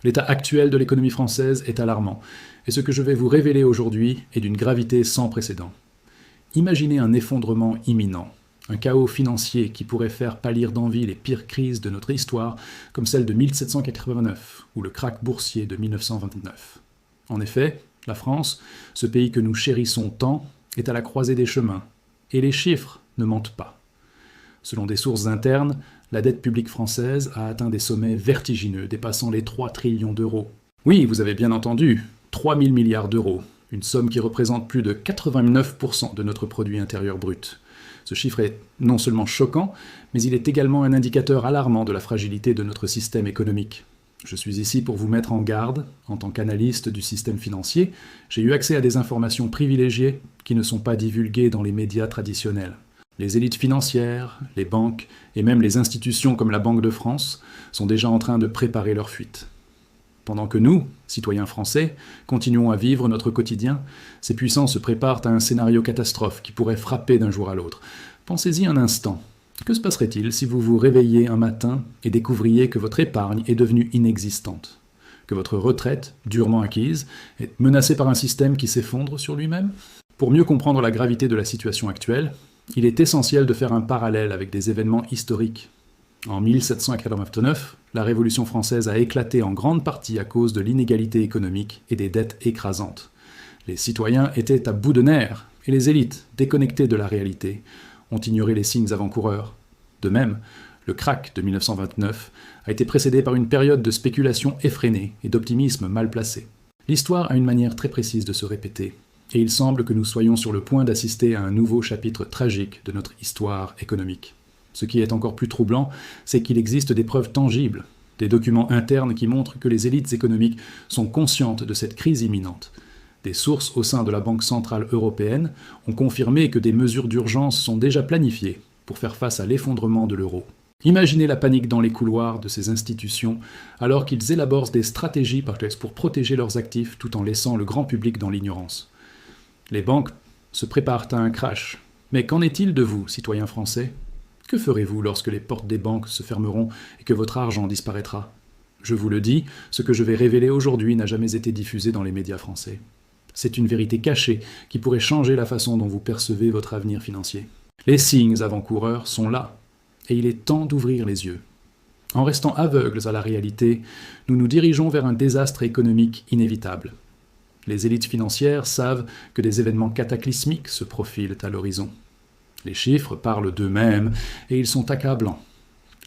L'état actuel de l'économie française est alarmant, et ce que je vais vous révéler aujourd'hui est d'une gravité sans précédent. Imaginez un effondrement imminent, un chaos financier qui pourrait faire pâlir d'envie les pires crises de notre histoire, comme celle de 1789 ou le krach boursier de 1929. En effet, la France, ce pays que nous chérissons tant, est à la croisée des chemins, et les chiffres ne mentent pas. Selon des sources internes, la dette publique française a atteint des sommets vertigineux dépassant les 3 trillions d'euros. Oui, vous avez bien entendu, 3 000 milliards d'euros, une somme qui représente plus de 89% de notre produit intérieur brut. Ce chiffre est non seulement choquant, mais il est également un indicateur alarmant de la fragilité de notre système économique. Je suis ici pour vous mettre en garde. En tant qu'analyste du système financier, j'ai eu accès à des informations privilégiées qui ne sont pas divulguées dans les médias traditionnels. Les élites financières, les banques et même les institutions comme la Banque de France sont déjà en train de préparer leur fuite. Pendant que nous, citoyens français, continuons à vivre notre quotidien, ces puissants se préparent à un scénario catastrophe qui pourrait frapper d'un jour à l'autre. Pensez-y un instant. Que se passerait-il si vous vous réveilliez un matin et découvriez que votre épargne est devenue inexistante? Que votre retraite, durement acquise, est menacée par un système qui s'effondre sur lui-même? Pour mieux comprendre la gravité de la situation actuelle, il est essentiel de faire un parallèle avec des événements historiques. En 1789, la Révolution française a éclaté en grande partie à cause de l'inégalité économique et des dettes écrasantes. Les citoyens étaient à bout de nerfs, et les élites, déconnectées de la réalité, ont ignoré les signes avant-coureurs. De même, le krach de 1929 a été précédé par une période de spéculation effrénée et d'optimisme mal placé. L'histoire a une manière très précise de se répéter, et il semble que nous soyons sur le point d'assister à un nouveau chapitre tragique de notre histoire économique. Ce qui est encore plus troublant, c'est qu'il existe des preuves tangibles, des documents internes qui montrent que les élites économiques sont conscientes de cette crise imminente. Des sources au sein de la Banque centrale européenne ont confirmé que des mesures d'urgence sont déjà planifiées pour faire face à l'effondrement de l'euro. Imaginez la panique dans les couloirs de ces institutions alors qu'ils élaborent des stratégies pour protéger leurs actifs tout en laissant le grand public dans l'ignorance. Les banques se préparent à un crash. Mais qu'en est-il de vous, citoyens français ? Que ferez-vous lorsque les portes des banques se fermeront et que votre argent disparaîtra? Je vous le dis, ce que je vais révéler aujourd'hui n'a jamais été diffusé dans les médias français. C'est une vérité cachée qui pourrait changer la façon dont vous percevez votre avenir financier. Les signes avant-coureurs sont là, et il est temps d'ouvrir les yeux. En restant aveugles à la réalité, nous nous dirigeons vers un désastre économique inévitable. Les élites financières savent que des événements cataclysmiques se profilent à l'horizon. Les chiffres parlent d'eux-mêmes et ils sont accablants.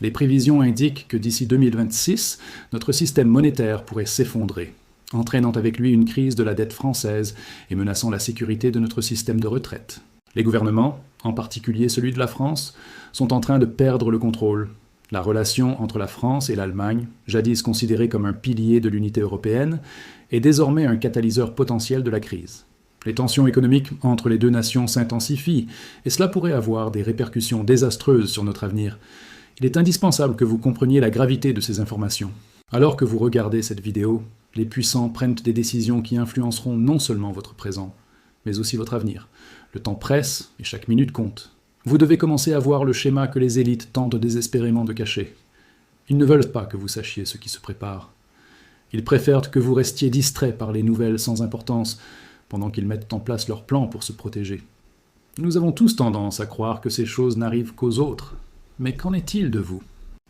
Les prévisions indiquent que d'ici 2026, notre système monétaire pourrait s'effondrer, entraînant avec lui une crise de la dette française et menaçant la sécurité de notre système de retraite. Les gouvernements, en particulier celui de la France, sont en train de perdre le contrôle. La relation entre la France et l'Allemagne, jadis considérée comme un pilier de l'unité européenne, est désormais un catalyseur potentiel de la crise. Les tensions économiques entre les deux nations s'intensifient, et cela pourrait avoir des répercussions désastreuses sur notre avenir. Il est indispensable que vous compreniez la gravité de ces informations. Alors que vous regardez cette vidéo, les puissants prennent des décisions qui influenceront non seulement votre présent, mais aussi votre avenir. Le temps presse et chaque minute compte. Vous devez commencer à voir le schéma que les élites tentent désespérément de cacher. Ils ne veulent pas que vous sachiez ce qui se prépare. Ils préfèrent que vous restiez distrait par les nouvelles sans importance, pendant qu'ils mettent en place leurs plans pour se protéger. Nous avons tous tendance à croire que ces choses n'arrivent qu'aux autres. Mais qu'en est-il de vous?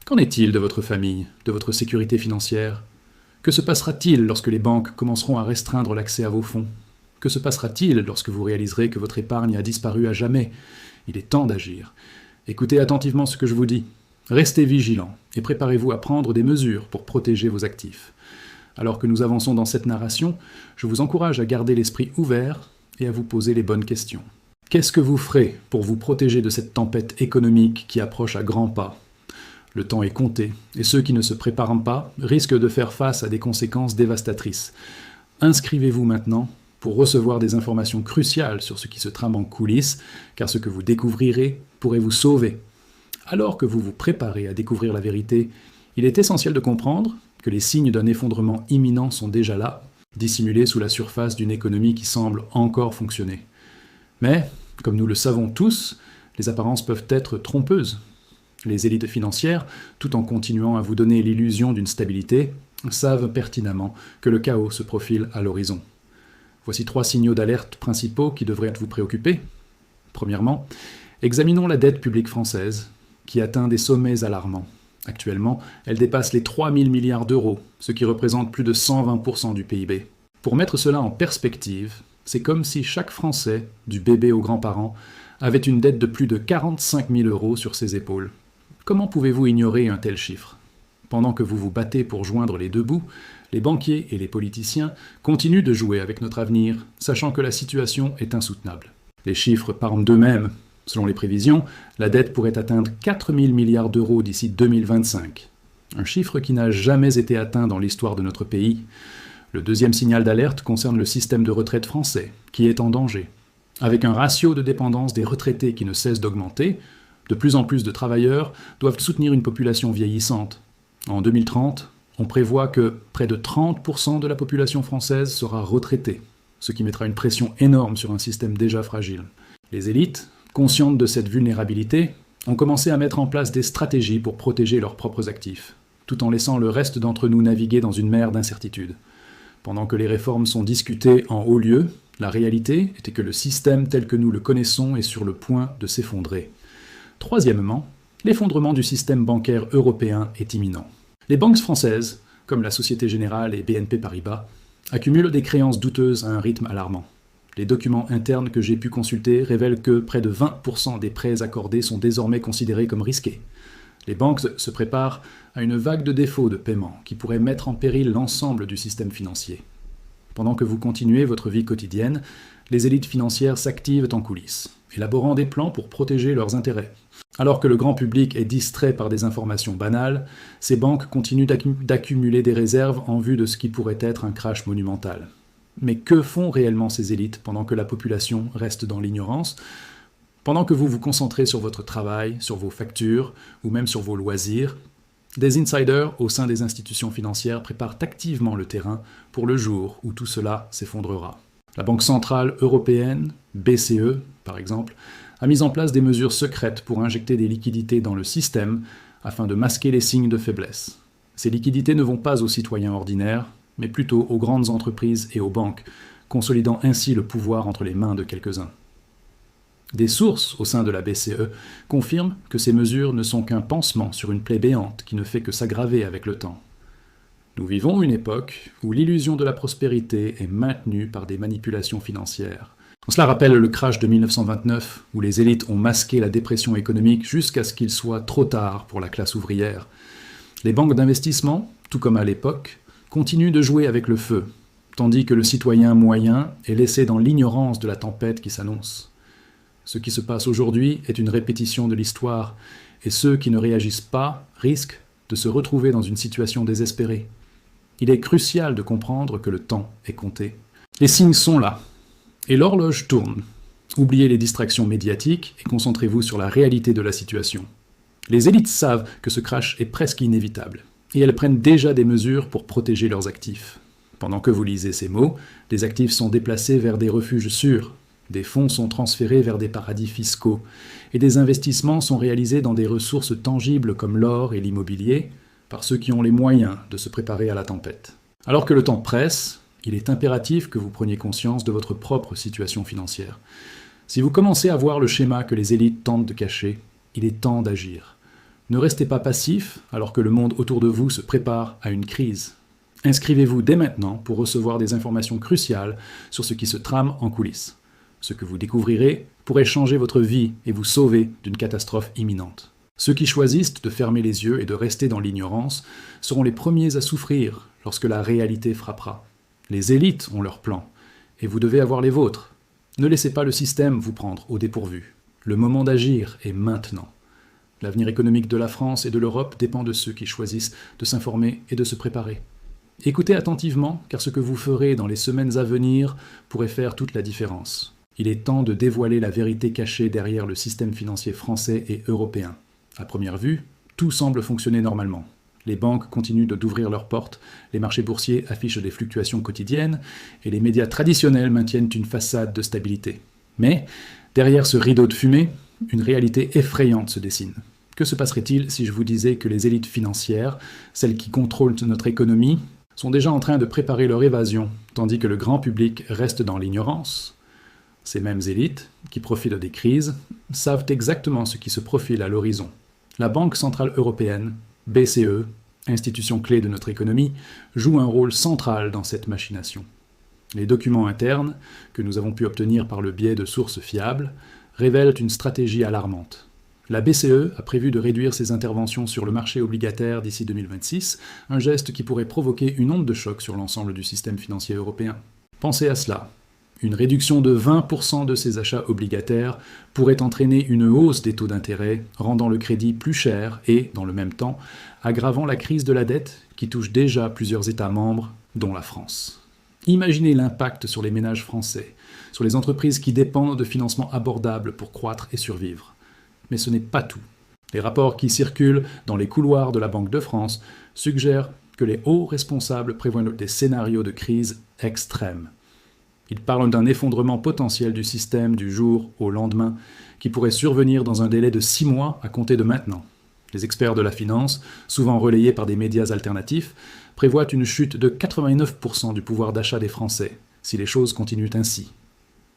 Qu'en est-il de votre famille, de votre sécurité financière? Que se passera-t-il lorsque les banques commenceront à restreindre l'accès à vos fonds? Que se passera-t-il lorsque vous réaliserez que votre épargne a disparu à jamais? Il est temps d'agir. Écoutez attentivement ce que je vous dis. Restez vigilants et préparez-vous à prendre des mesures pour protéger vos actifs. Alors que nous avançons dans cette narration, je vous encourage à garder l'esprit ouvert et à vous poser les bonnes questions. Qu'est-ce que vous ferez pour vous protéger de cette tempête économique qui approche à grands pas? Le temps est compté, et ceux qui ne se préparent pas risquent de faire face à des conséquences dévastatrices. Inscrivez-vous maintenant pour recevoir des informations cruciales sur ce qui se trame en coulisses, car ce que vous découvrirez pourrait vous sauver. Alors que vous vous préparez à découvrir la vérité, il est essentiel de comprendre que les signes d'un effondrement imminent sont déjà là, dissimulés sous la surface d'une économie qui semble encore fonctionner. Mais, comme nous le savons tous, les apparences peuvent être trompeuses. Les élites financières, tout en continuant à vous donner l'illusion d'une stabilité, savent pertinemment que le chaos se profile à l'horizon. Voici 3 signaux d'alerte principaux qui devraient vous préoccuper. Premièrement, examinons la dette publique française, qui atteint des sommets alarmants. Actuellement, elle dépasse les 3 000 milliards d'euros, ce qui représente plus de 120% du PIB. Pour mettre cela en perspective, c'est comme si chaque Français, du bébé aux grands-parents, avait une dette de plus de 45 000 euros sur ses épaules. Comment pouvez-vous ignorer un tel chiffre ? Pendant que vous vous battez pour joindre les deux bouts, les banquiers et les politiciens continuent de jouer avec notre avenir, sachant que la situation est insoutenable. Les chiffres parlent d'eux-mêmes. Selon les prévisions, la dette pourrait atteindre 4 000 milliards d'euros d'ici 2025. Un chiffre qui n'a jamais été atteint dans l'histoire de notre pays. Le deuxième signal d'alerte concerne le système de retraite français, qui est en danger. Avec un ratio de dépendance des retraités qui ne cesse d'augmenter, de plus en plus de travailleurs doivent soutenir une population vieillissante. En 2030, on prévoit que près de 30% de la population française sera retraitée, ce qui mettra une pression énorme sur un système déjà fragile. Les élites, conscientes de cette vulnérabilité, ont commencé à mettre en place des stratégies pour protéger leurs propres actifs, tout en laissant le reste d'entre nous naviguer dans une mer d'incertitudes. Pendant que les réformes sont discutées en haut lieu, la réalité était que le système tel que nous le connaissons est sur le point de s'effondrer. Troisièmement, l'effondrement du système bancaire européen est imminent. Les banques françaises, comme la Société Générale et BNP Paribas, accumulent des créances douteuses à un rythme alarmant. Les documents internes que j'ai pu consulter révèlent que près de 20% des prêts accordés sont désormais considérés comme risqués. Les banques se préparent à une vague de défauts de paiement qui pourrait mettre en péril l'ensemble du système financier. Pendant que vous continuez votre vie quotidienne, les élites financières s'activent en coulisses, élaborant des plans pour protéger leurs intérêts. Alors que le grand public est distrait par des informations banales, ces banques continuent d'accumuler des réserves en vue de ce qui pourrait être un crash monumental. Mais que font réellement ces élites pendant que la population reste dans l'ignorance ? Pendant que vous vous concentrez sur votre travail, sur vos factures ou même sur vos loisirs, des insiders au sein des institutions financières préparent activement le terrain pour le jour où tout cela s'effondrera. La Banque centrale européenne, BCE par exemple, a mis en place des mesures secrètes pour injecter des liquidités dans le système afin de masquer les signes de faiblesse. Ces liquidités ne vont pas aux citoyens ordinaires, mais plutôt aux grandes entreprises et aux banques, consolidant ainsi le pouvoir entre les mains de quelques-uns. Des sources au sein de la BCE confirment que ces mesures ne sont qu'un pansement sur une plaie béante qui ne fait que s'aggraver avec le temps. Nous vivons une époque où l'illusion de la prospérité est maintenue par des manipulations financières. Cela rappelle le crash de 1929, où les élites ont masqué la dépression économique jusqu'à ce qu'il soit trop tard pour la classe ouvrière. Les banques d'investissement, tout comme à l'époque, continuent de jouer avec le feu, tandis que le citoyen moyen est laissé dans l'ignorance de la tempête qui s'annonce. Ce qui se passe aujourd'hui est une répétition de l'histoire, et ceux qui ne réagissent pas risquent de se retrouver dans une situation désespérée. Il est crucial de comprendre que le temps est compté. Les signes sont là, et l'horloge tourne. Oubliez les distractions médiatiques et concentrez-vous sur la réalité de la situation. Les élites savent que ce crash est presque inévitable, et elles prennent déjà des mesures pour protéger leurs actifs. Pendant que vous lisez ces mots, des actifs sont déplacés vers des refuges sûrs, des fonds sont transférés vers des paradis fiscaux, et des investissements sont réalisés dans des ressources tangibles comme l'or et l'immobilier, par ceux qui ont les moyens de se préparer à la tempête. Alors que le temps presse, il est impératif que vous preniez conscience de votre propre situation financière. Si vous commencez à voir le schéma que les élites tentent de cacher, il est temps d'agir. Ne restez pas passif alors que le monde autour de vous se prépare à une crise. Inscrivez-vous dès maintenant pour recevoir des informations cruciales sur ce qui se trame en coulisses. Ce que vous découvrirez pourrait changer votre vie et vous sauver d'une catastrophe imminente. Ceux qui choisissent de fermer les yeux et de rester dans l'ignorance seront les premiers à souffrir lorsque la réalité frappera. Les élites ont leurs plans, et vous devez avoir les vôtres. Ne laissez pas le système vous prendre au dépourvu. Le moment d'agir est maintenant. L'avenir économique de la France et de l'Europe dépend de ceux qui choisissent de s'informer et de se préparer. Écoutez attentivement, car ce que vous ferez dans les semaines à venir pourrait faire toute la différence. Il est temps de dévoiler la vérité cachée derrière le système financier français et européen. À première vue, tout semble fonctionner normalement. Les banques continuent d'ouvrir leurs portes, les marchés boursiers affichent des fluctuations quotidiennes, et les médias traditionnels maintiennent une façade de stabilité. Mais, derrière ce rideau de fumée, une réalité effrayante se dessine. Que se passerait-il si je vous disais que les élites financières, celles qui contrôlent notre économie, sont déjà en train de préparer leur évasion, tandis que le grand public reste dans l'ignorance. Ces mêmes élites, qui profitent des crises, savent exactement ce qui se profile à l'horizon. La Banque centrale européenne, BCE, institution clé de notre économie, joue un rôle central dans cette machination. Les documents internes, que nous avons pu obtenir par le biais de sources fiables, révèlent une stratégie alarmante. La BCE a prévu de réduire ses interventions sur le marché obligataire d'ici 2026, un geste qui pourrait provoquer une onde de choc sur l'ensemble du système financier européen. Pensez à cela. Une réduction de 20% de ces achats obligataires pourrait entraîner une hausse des taux d'intérêt, rendant le crédit plus cher et, dans le même temps, aggravant la crise de la dette qui touche déjà plusieurs États membres, dont la France. Imaginez l'impact sur les ménages français, sur les entreprises qui dépendent de financements abordables pour croître et survivre. Mais ce n'est pas tout. Les rapports qui circulent dans les couloirs de la Banque de France suggèrent que les hauts responsables prévoient des scénarios de crise extrêmes. Ils parlent d'un effondrement potentiel du système du jour au lendemain qui pourrait survenir dans un délai de 6 mois à compter de maintenant. Les experts de la finance, souvent relayés par des médias alternatifs, prévoient une chute de 89% du pouvoir d'achat des Français, si les choses continuent ainsi.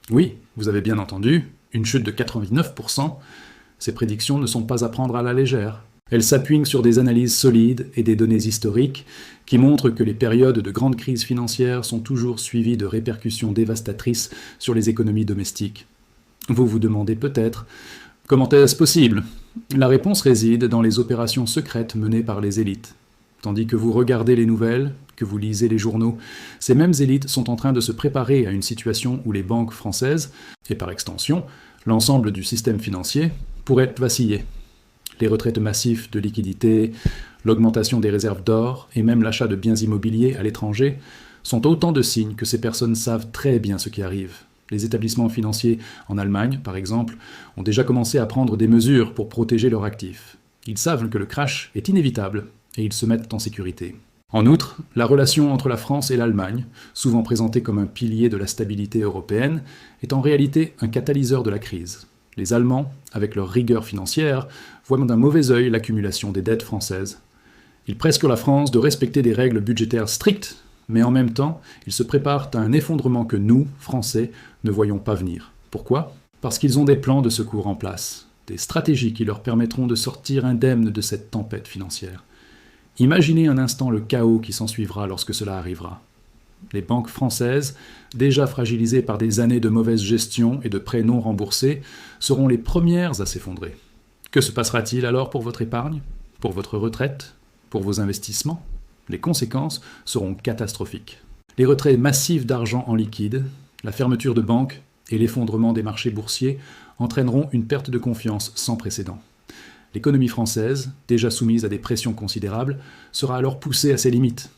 Oui, vous avez bien entendu, une chute de 89%, ces prédictions ne sont pas à prendre à la légère. Elles s'appuient sur des analyses solides et des données historiques qui montrent que les périodes de grande crise financière sont toujours suivies de répercussions dévastatrices sur les économies domestiques. Vous vous demandez peut-être « Comment est-ce possible ?» La réponse réside dans les opérations secrètes menées par les élites. Tandis que vous regardez les nouvelles, que vous lisez les journaux, ces mêmes élites sont en train de se préparer à une situation où les banques françaises, et par extension, l'ensemble du système financier, pourraient vaciller. Les retraites massives de liquidités, l'augmentation des réserves d'or et même l'achat de biens immobiliers à l'étranger sont autant de signes que ces personnes savent très bien ce qui arrive. Les établissements financiers en Allemagne, par exemple, ont déjà commencé à prendre des mesures pour protéger leurs actifs. Ils savent que le crash est inévitable et ils se mettent en sécurité. En outre, la relation entre la France et l'Allemagne, souvent présentée comme un pilier de la stabilité européenne, est en réalité un catalyseur de la crise. Les Allemands, avec leur rigueur financière, voient d'un mauvais œil l'accumulation des dettes françaises. Ils presquent la France de respecter des règles budgétaires strictes, mais en même temps, ils se préparent à un effondrement que nous, Français, ne voyons pas venir. Pourquoi ? Parce qu'ils ont des plans de secours en place, des stratégies qui leur permettront de sortir indemnes de cette tempête financière. Imaginez un instant le chaos qui s'ensuivra lorsque cela arrivera. Les banques françaises, déjà fragilisées par des années de mauvaise gestion et de prêts non remboursés, seront les premières à s'effondrer. Que se passera-t-il alors pour votre épargne ? Pour votre retraite ? Pour vos investissements ? Les conséquences seront catastrophiques. Les retraits massifs d'argent en liquide, la fermeture de banques et l'effondrement des marchés boursiers entraîneront une perte de confiance sans précédent. L'économie française, déjà soumise à des pressions considérables, sera alors poussée à ses limites.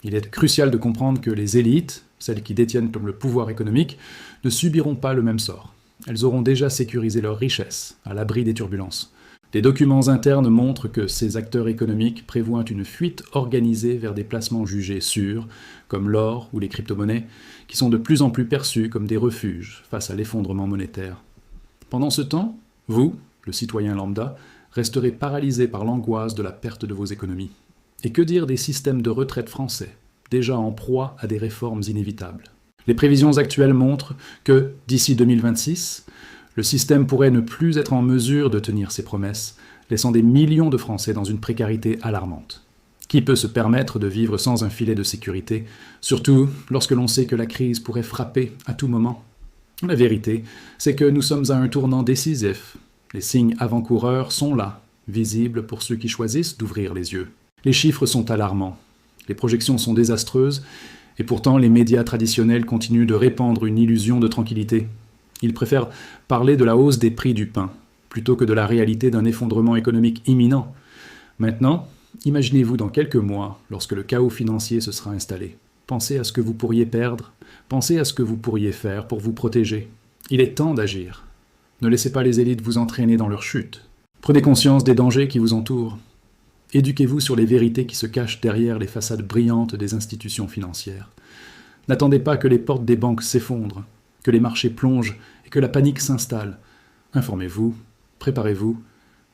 Il est crucial de comprendre que les élites, celles qui détiennent le pouvoir économique, ne subiront pas le même sort. Elles auront déjà sécurisé leurs richesses, à l'abri des turbulences. Les documents internes montrent que ces acteurs économiques prévoient une fuite organisée vers des placements jugés sûrs, comme l'or ou les crypto-monnaies, qui sont de plus en plus perçus comme des refuges face à l'effondrement monétaire. Pendant ce temps, vous, le citoyen lambda, resterez paralysé par l'angoisse de la perte de vos économies. Et que dire des systèmes de retraite français, déjà en proie à des réformes inévitables ? Les prévisions actuelles montrent que, d'ici 2026, le système pourrait ne plus être en mesure de tenir ses promesses, laissant des millions de Français dans une précarité alarmante. Qui peut se permettre de vivre sans un filet de sécurité, surtout lorsque l'on sait que la crise pourrait frapper à tout moment ? La vérité, c'est que nous sommes à un tournant décisif. Les signes avant-coureurs sont là, visibles pour ceux qui choisissent d'ouvrir les yeux. Les chiffres sont alarmants, les projections sont désastreuses, et pourtant les médias traditionnels continuent de répandre une illusion de tranquillité. Ils préfèrent parler de la hausse des prix du pain, plutôt que de la réalité d'un effondrement économique imminent. Maintenant, imaginez-vous dans quelques mois, lorsque le chaos financier se sera installé. Pensez à ce que vous pourriez perdre, pensez à ce que vous pourriez faire pour vous protéger. Il est temps d'agir. Ne laissez pas les élites vous entraîner dans leur chute. Prenez conscience des dangers qui vous entourent. Éduquez-vous sur les vérités qui se cachent derrière les façades brillantes des institutions financières. N'attendez pas que les portes des banques s'effondrent, que les marchés plongent et que la panique s'installe. Informez-vous, préparez-vous,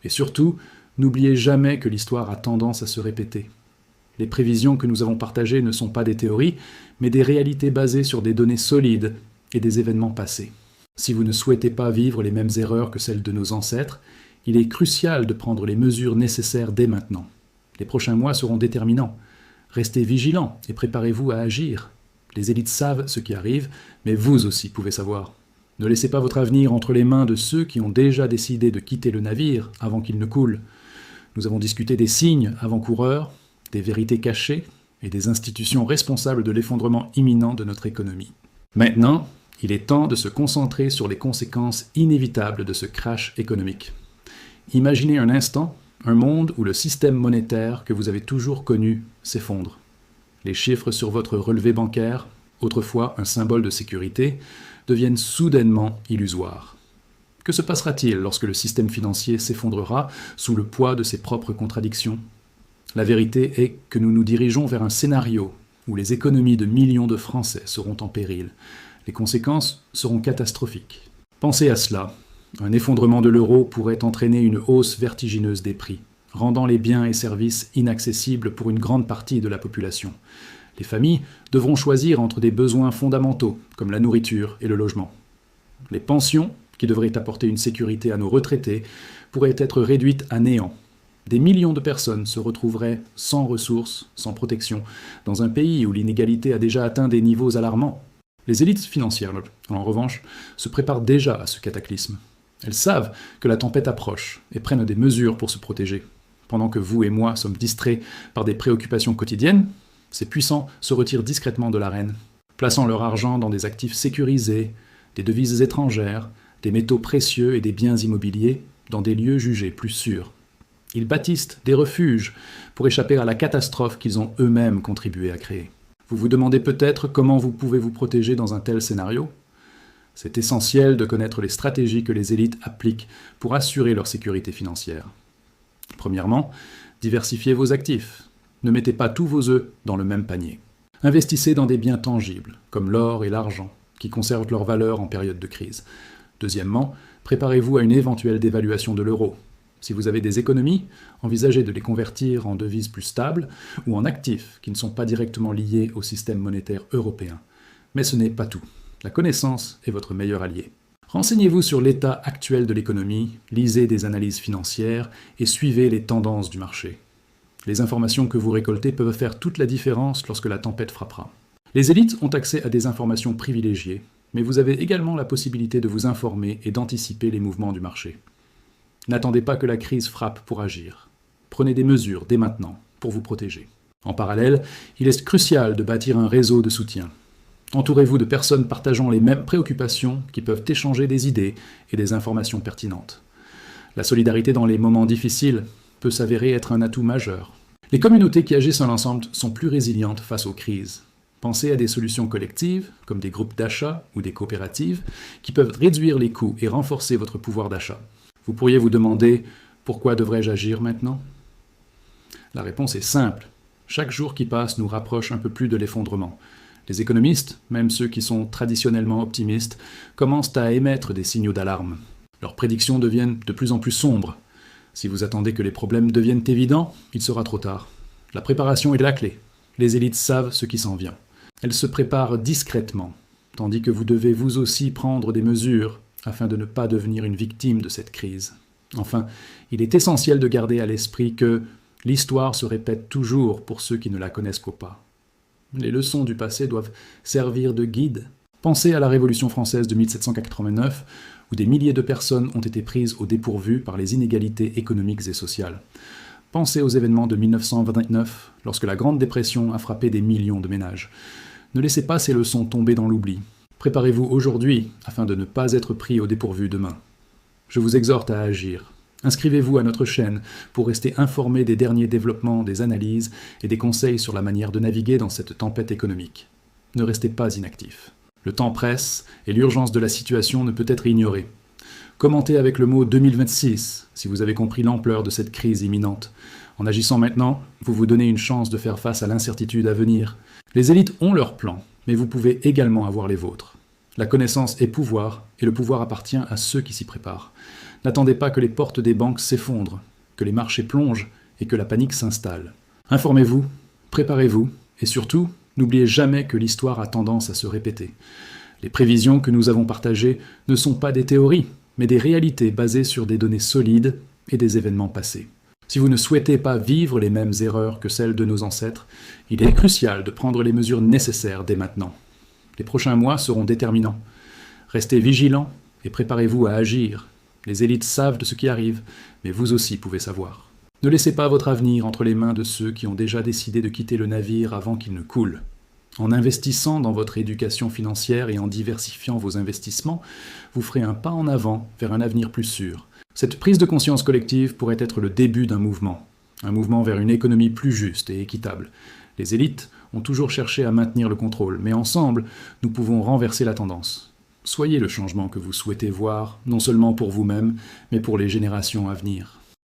et surtout, n'oubliez jamais que l'histoire a tendance à se répéter. Les prévisions que nous avons partagées ne sont pas des théories, mais des réalités basées sur des données solides et des événements passés. Si vous ne souhaitez pas vivre les mêmes erreurs que celles de nos ancêtres, il est crucial de prendre les mesures nécessaires dès maintenant. Les prochains mois seront déterminants. Restez vigilants et préparez-vous à agir. Les élites savent ce qui arrive, mais vous aussi pouvez savoir. Ne laissez pas votre avenir entre les mains de ceux qui ont déjà décidé de quitter le navire avant qu'il ne coule. Nous avons discuté des signes avant-coureurs, des vérités cachées et des institutions responsables de l'effondrement imminent de notre économie. Maintenant, il est temps de se concentrer sur les conséquences inévitables de ce crash économique. Imaginez un instant un monde où le système monétaire que vous avez toujours connu s'effondre. Les chiffres sur votre relevé bancaire, autrefois un symbole de sécurité, deviennent soudainement illusoires. Que se passera-t-il lorsque le système financier s'effondrera sous le poids de ses propres contradictions ? La vérité est que nous nous dirigeons vers un scénario où les économies de millions de Français seront en péril. Les conséquences seront catastrophiques. Pensez à cela. Un effondrement de l'euro pourrait entraîner une hausse vertigineuse des prix, rendant les biens et services inaccessibles pour une grande partie de la population. Les familles devront choisir entre des besoins fondamentaux, comme la nourriture et le logement. Les pensions, qui devraient apporter une sécurité à nos retraités, pourraient être réduites à néant. Des millions de personnes se retrouveraient sans ressources, sans protection, dans un pays où l'inégalité a déjà atteint des niveaux alarmants. Les élites financières, en revanche, se préparent déjà à ce cataclysme. Elles savent que la tempête approche et prennent des mesures pour se protéger. Pendant que vous et moi sommes distraits par des préoccupations quotidiennes, ces puissants se retirent discrètement de l'arène, plaçant leur argent dans des actifs sécurisés, des devises étrangères, des métaux précieux et des biens immobiliers dans des lieux jugés plus sûrs. Ils bâtissent des refuges pour échapper à la catastrophe qu'ils ont eux-mêmes contribué à créer. Vous vous demandez peut-être comment vous pouvez vous protéger dans un tel scénario ? C'est essentiel de connaître les stratégies que les élites appliquent pour assurer leur sécurité financière. Premièrement, diversifiez vos actifs. Ne mettez pas tous vos œufs dans le même panier. Investissez dans des biens tangibles, comme l'or et l'argent, qui conservent leur valeur en période de crise. Deuxièmement, préparez-vous à une éventuelle dévaluation de l'euro. Si vous avez des économies, envisagez de les convertir en devises plus stables ou en actifs qui ne sont pas directement liés au système monétaire européen. Mais ce n'est pas tout. La connaissance est votre meilleur allié. Renseignez-vous sur l'état actuel de l'économie, lisez des analyses financières et suivez les tendances du marché. Les informations que vous récoltez peuvent faire toute la différence lorsque la tempête frappera. Les élites ont accès à des informations privilégiées, mais vous avez également la possibilité de vous informer et d'anticiper les mouvements du marché. N'attendez pas que la crise frappe pour agir. Prenez des mesures dès maintenant pour vous protéger. En parallèle, il est crucial de bâtir un réseau de soutien. Entourez-vous de personnes partageant les mêmes préoccupations qui peuvent échanger des idées et des informations pertinentes. La solidarité dans les moments difficiles peut s'avérer être un atout majeur. Les communautés qui agissent en ensemble sont plus résilientes face aux crises. Pensez à des solutions collectives, comme des groupes d'achat ou des coopératives, qui peuvent réduire les coûts et renforcer votre pouvoir d'achat. Vous pourriez vous demander « Pourquoi devrais-je agir maintenant ?» La réponse est simple. Chaque jour qui passe nous rapproche un peu plus de l'effondrement. Les économistes, même ceux qui sont traditionnellement optimistes, commencent à émettre des signaux d'alarme. Leurs prédictions deviennent de plus en plus sombres. Si vous attendez que les problèmes deviennent évidents, il sera trop tard. La préparation est la clé. Les élites savent ce qui s'en vient. Elles se préparent discrètement, tandis que vous devez vous aussi prendre des mesures afin de ne pas devenir une victime de cette crise. Enfin, il est essentiel de garder à l'esprit que l'histoire se répète toujours pour ceux qui ne la connaissent qu'au pas. Les leçons du passé doivent servir de guide. Pensez à la Révolution française de 1789, où des milliers de personnes ont été prises au dépourvu par les inégalités économiques et sociales. Pensez aux événements de 1929, lorsque la Grande Dépression a frappé des millions de ménages. Ne laissez pas ces leçons tomber dans l'oubli. Préparez-vous aujourd'hui afin de ne pas être pris au dépourvu demain. Je vous exhorte à agir. Inscrivez-vous à notre chaîne pour rester informé des derniers développements, des analyses et des conseils sur la manière de naviguer dans cette tempête économique. Ne restez pas inactif. Le temps presse et l'urgence de la situation ne peut être ignorée. Commentez avec le mot 2026 si vous avez compris l'ampleur de cette crise imminente. En agissant maintenant, vous vous donnez une chance de faire face à l'incertitude à venir. Les élites ont leurs plans, mais vous pouvez également avoir les vôtres. La connaissance est pouvoir, et le pouvoir appartient à ceux qui s'y préparent. N'attendez pas que les portes des banques s'effondrent, que les marchés plongent et que la panique s'installe. Informez-vous, Préparez-vous, et surtout, n'oubliez jamais que l'histoire a tendance à se répéter. Les prévisions que nous avons partagées ne sont pas des théories, mais des réalités basées sur des données solides et des événements passés. Si vous ne souhaitez pas vivre les mêmes erreurs que celles de nos ancêtres, il est crucial de prendre les mesures nécessaires dès maintenant. Les prochains mois seront déterminants. Restez vigilants et préparez-vous à agir. Les élites savent de ce qui arrive, mais vous aussi pouvez savoir. Ne laissez pas votre avenir entre les mains de ceux qui ont déjà décidé de quitter le navire avant qu'il ne coule. En investissant dans votre éducation financière et en diversifiant vos investissements, vous ferez un pas en avant vers un avenir plus sûr. Cette prise de conscience collective pourrait être le début d'un mouvement vers une économie plus juste et équitable. Les élites ont toujours cherché à maintenir le contrôle, mais ensemble, nous pouvons renverser la tendance. Soyez le changement que vous souhaitez voir, non seulement pour vous-même, mais pour les générations à venir.